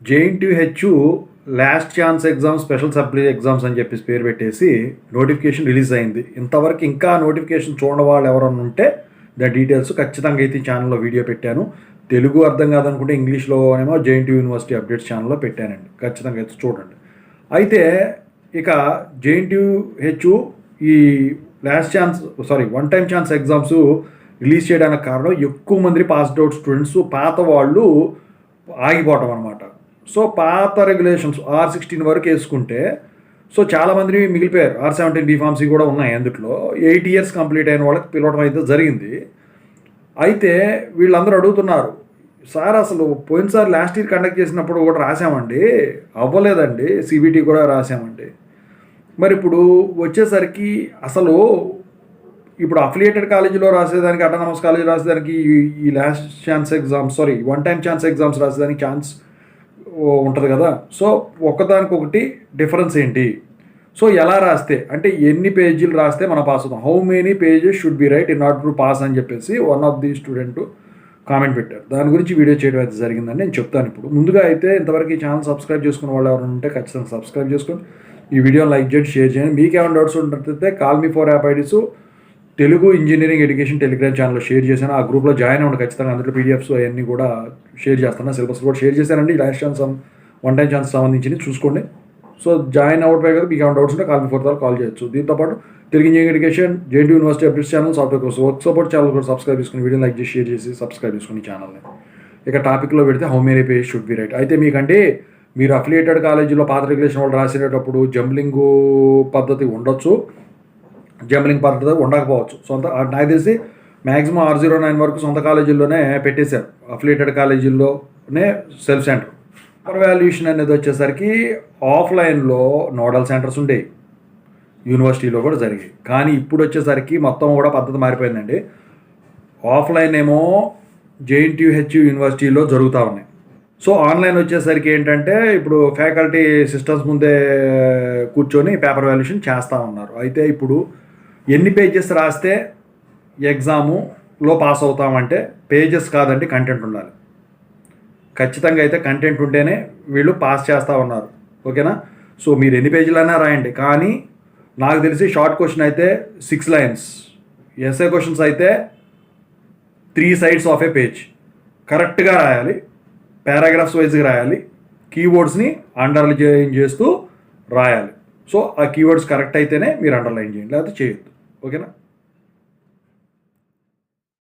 JNTH last chance exams special supply exams అని చెప్పేసి పేరు పెట్టేసి నోటిఫికేషన్ రిలీజ్ అయింది. ఇంతవరకు ఇంకా నోటిఫికేషన్ చూడని వాళ్ళు ఎవరన్నా ఉంటే దాని డీటెయిల్స్ ఖచ్చితంగా అయితే ఈ ఛానల్లో వీడియో పెట్టాను. తెలుగు అర్థం కాదనుకుంటే ఇంగ్లీష్లో ఏమో జేఎన్టీయూ యూనివర్సిటీ అప్డేట్స్ ఛానల్లో పెట్టానండి. ఖచ్చితంగా అయితే చూడండి. అయితే ఇక జేఎన్టీహెచ్ ఈ one time chance exams release చేయడానికి కారణం ఎక్కువ మంది పాస్డ్ అవుట్ స్టూడెంట్స్ పాత వాళ్ళు ఆగిపోవటం అనమాట. సో పాత రెగ్యులేషన్స్ R16 వరకు వేసుకుంటే సో చాలామంది మిగిలిపోయారు. R17 బీఫార్మసీ కూడా ఉన్నాయి. అందులో 8 years కంప్లీట్ అయిన వాళ్ళకి పిలవడం అయితే జరిగింది. అయితే వీళ్ళందరూ అడుగుతున్నారు, సార్ అసలు పోయినసారి లాస్ట్ ఇయర్ కండక్ట్ చేసినప్పుడు కూడా రాసామండి, అవ్వలేదండి, CBT కూడా రాసామండి. మరి ఇప్పుడు వచ్చేసరికి అసలు ఇప్పుడు అఫిలియేటెడ్ కాలేజీలో రాసేదానికి అటానమస్ కాలేజీ రాసేదానికి ఈ last chance exams one time chance exams రాసేదానికి ఛాన్స్ ఉంటుంది కదా. సో ఒకదానికొకటి డిఫరెన్స్ ఏంటి? సో ఎలా రాస్తే అంటే ఎన్ని పేజీలు రాస్తే మనం పాస్ అవుతాం, how many pages should be right in order to pass అని చెప్పేసి one of the student comment పెట్టారు. దాని గురించి వీడియో చేయడం అయితే జరిగిందని నేను చెప్తాను. ఇప్పుడు ముందుగా అయితే ఇంతవరకు ఈ ఛానల్ సబ్స్క్రైబ్ చేసుకున్న వాళ్ళు ఎవరైనా ఉంటే ఖచ్చితంగా సబ్స్క్రైబ్ చేసుకొని ఈ వీడియోని లైక్ చేయండి, షేర్ చేయండి. మీకు ఏమైనా డౌట్స్ ఉంటే call me for app IDs Telugu engineering education Telegram ఛానల్లో షేర్ చేశాను. ఆ గ్రూప్లో జాయిన్ అవ్వండి ఖచ్చితంగా. అందులో PDFs అవన్నీ కూడా షేర్ చేస్తాను. సిలబస్ కూడా షేర్ చేశానండి. Last chance one time chance సంబంధించి చూసుకోండి. సో జాయిన్ అవ్వడమే కదా, మీకు ఏమైనా డౌట్స్ ఉంటే కాల్ మీ ఫర్ కాల్ చేయొచ్చు. దీంతోపాటు Telugu engineering education, JNTU university updates channel, software course, work support channel కూడా సబ్స్క్రైబ్ చేసుకుని వీడియో లైక్ చేసి షేర్ చేసి సబ్స్క్రైబ్ చేసుకుని ఛానల్ని. ఇక టాపిక్లో పెడితే how many page should be right. అయితే మీకంటే మీరు అఫిలియేటెడ్ కాలేజీలో పాత రెగ్యులేషన్ వాళ్ళు రాసేటప్పుడు జంబ్లింగ్ పద్ధతి ఉండొచ్చు, జంబ్లింగ్ పద్ధతి ఉండకపోవచ్చు. నాకు తెలిసి మ్యాక్సిమం R09 వరకు సొంత కాలేజీల్లోనే పెట్టేశారు. అఫిలియేటెడ్ కాలేజీల్లోనే సెల్ఫ్ సెంటర్. పేపర్ వాల్యుయేషన్ అనేది వచ్చేసరికి ఆఫ్లైన్లో నోడల్ సెంటర్స్ ఉండేవి, యూనివర్సిటీలో కూడా జరిగాయి. కానీ ఇప్పుడు వచ్చేసరికి మొత్తం కూడా పద్ధతి మారిపోయిందండి. ఆఫ్లైన్ ఏమో జేఎన్టీహెచ్ యూనివర్సిటీలో జరుగుతూ ఉన్నాయి. సో ఆన్లైన్ వచ్చేసరికి ఏంటంటే ఇప్పుడు ఫ్యాకల్టీ సిస్టమ్స్ ముందే కూర్చొని పేపర్ వాల్యుయేషన్ చేస్తూ ఉన్నారు. అయితే ఇప్పుడు ఎన్ని పేజెస్ రాస్తే ఎగ్జాములో పాస్ అవుతామంటే పేజెస్ కాదండి, కంటెంట్ ఉండాలి. ఖచ్చితంగా అయితే కంటెంట్ ఉంటేనే వీళ్ళు పాస్ చేస్తూ ఉన్నారు. ఓకేనా? సో మీరు ఎన్ని పేజీలైనా రాయండి, కానీ నాకు తెలిసి షార్ట్ క్వశ్చన్ అయితే 6 lines, ఎస్ఏ క్వశ్చన్స్ అయితే 3 sides ఆఫ్ ఏ పేజ్ కరెక్ట్గా రాయాలి. పారాగ్రాఫ్స్ వైజ్గా రాయాలి. కీవర్డ్స్ని అండర్లైన్ చేస్తూ రాయాలి. సో ఆ కీవర్డ్స్ కరెక్ట్ అయితేనే మీరు అండర్లైన్ చేయండి, లేకపోతే చేయొద్దు. ఓకేనా?